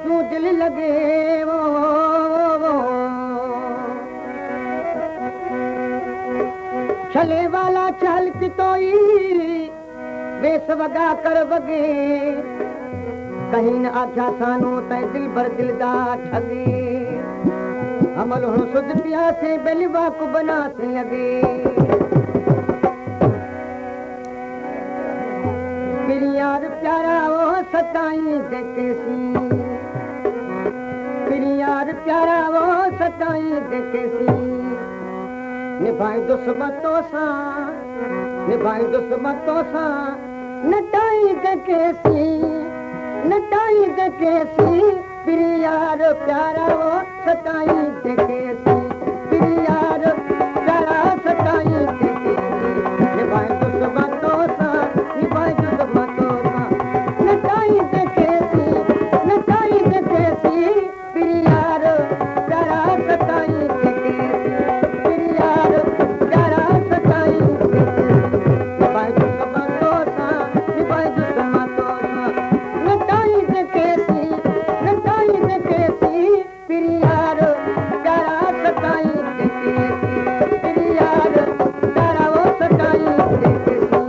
क्यों दिल लगे वो छले वाला चल कितोई वेस वगा कर वगे कहीं न आख्या सानू तै दिल भर दिलदा ठगे अमल हुन सुध पिया से बेलिवा को बना से लगे फिर यार प्यारा वो सताई देखेसी फिर यार प्यारा वो सताई देखेसी निभाई दुश्मतों सा निभाई दुश्मतों सा नटाई देखेसी फिर यार प्यारा वो सताई देखेसी फिर यार प्यारा सताई देखेसी निभाई दुश्मतों सा निभाई दुश्मतों सा नटाई देखेसी फिर यार प्यारा सताई देखेसी फिर यार प्यारा सताई देखेसी निभाई दुश्मतों सा नटाई देखेसी फिर यार प्यारा सताई देखेसी फिर यार प्यारा वो सताई देखेसी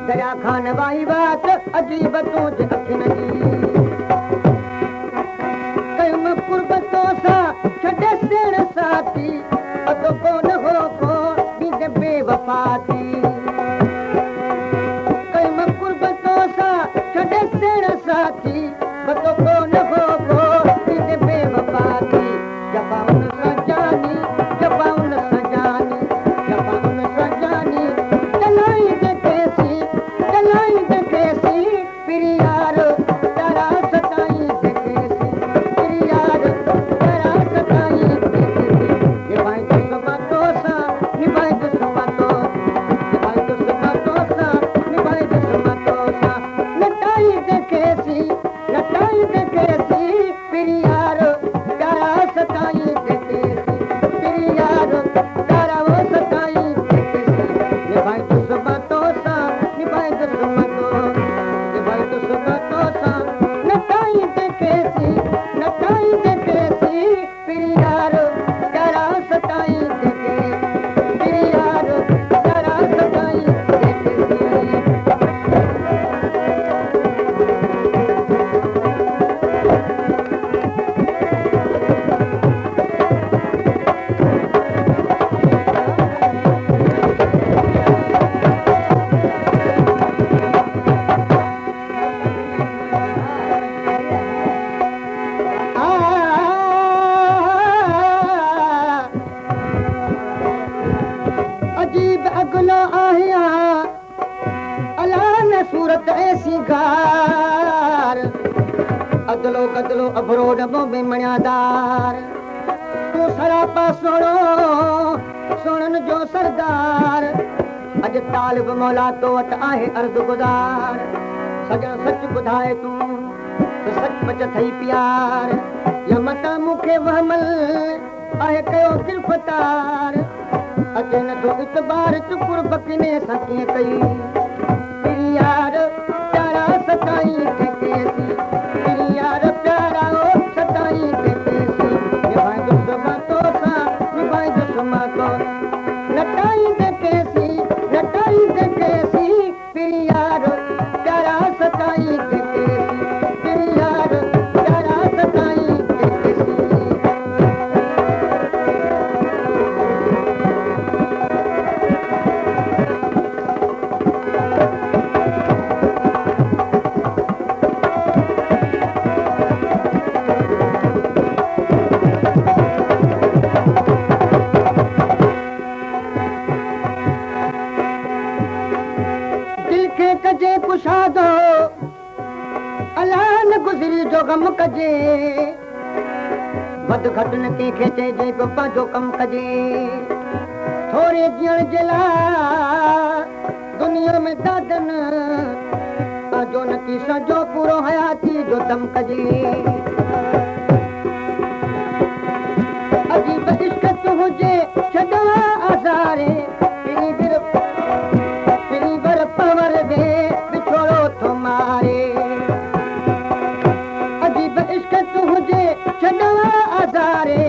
दरिया खान वाई बात अजीब तुझ अखिन जी कम कुर्बतों सा छड़े सेण साथी अतो कौन हो को बिद बेवफाती कम कुर्बतों सा छड़े सेण साथी अतो कौन हो को बिद बेवफाती जबाउन सजानी जबाउन सजानी जबाउन सजानी चलाई देखेसी फिर यार प्यारा सताई देखेसी फिर यार प्यारा सताई देखेसी निभाई दुश्मतों सा निभाई दुश्मतों सा निभाई दुश्मतों सा नटाई देखेसी फिर यार प्यारा सताई देखेसी फिर यार प्यारा वो सताई देखेसी निभाई दुश्मतों सा निभाई दुश्मतों सा नटाई देखेसी फिर यार प्यारा सताई देखेसी फिर यार प्यारा सताई देखेसी अगलो आहिया अला न सूरत ऐसी गा हिकिड़ो अभरो डबो में मणियादार तूं सरापा सोणनि जो सरदार अॼु तालिब मौला तो वटि आहे अर्ज़ गुज़ार सजण सच ॿुधाए तूं सचपच थई प्यार या मता मूंखे वहमल आहे कयो गिरफ़्तार अचे नथो इतबार चुकुर बकिने सां कीअं कई यार प्यारा सताई केसी यार प्यारा सताई केसी निभाईंदो समा तो सां निभाईंदो समा तो नटाईंदे केसी यार प्यारा सताई केसी यार प्यारा सताई केसी कजे कुशादो अलाह न गुज़री जो गम कजे वध घटि न कंहिंखे चइजे पियो पंहिंजो कमु कजे थोरे जीअण जे लाइ दुनिया में दादनि पंहिंजो न की सॼो पूरो हयाती जो दम कजे अजीब इश्क तूं हुजे छॾा आज़ारे पवर दे बिछोड़ो थो मारे अजीब इश्क तूं हुजे छॾा आज़ारे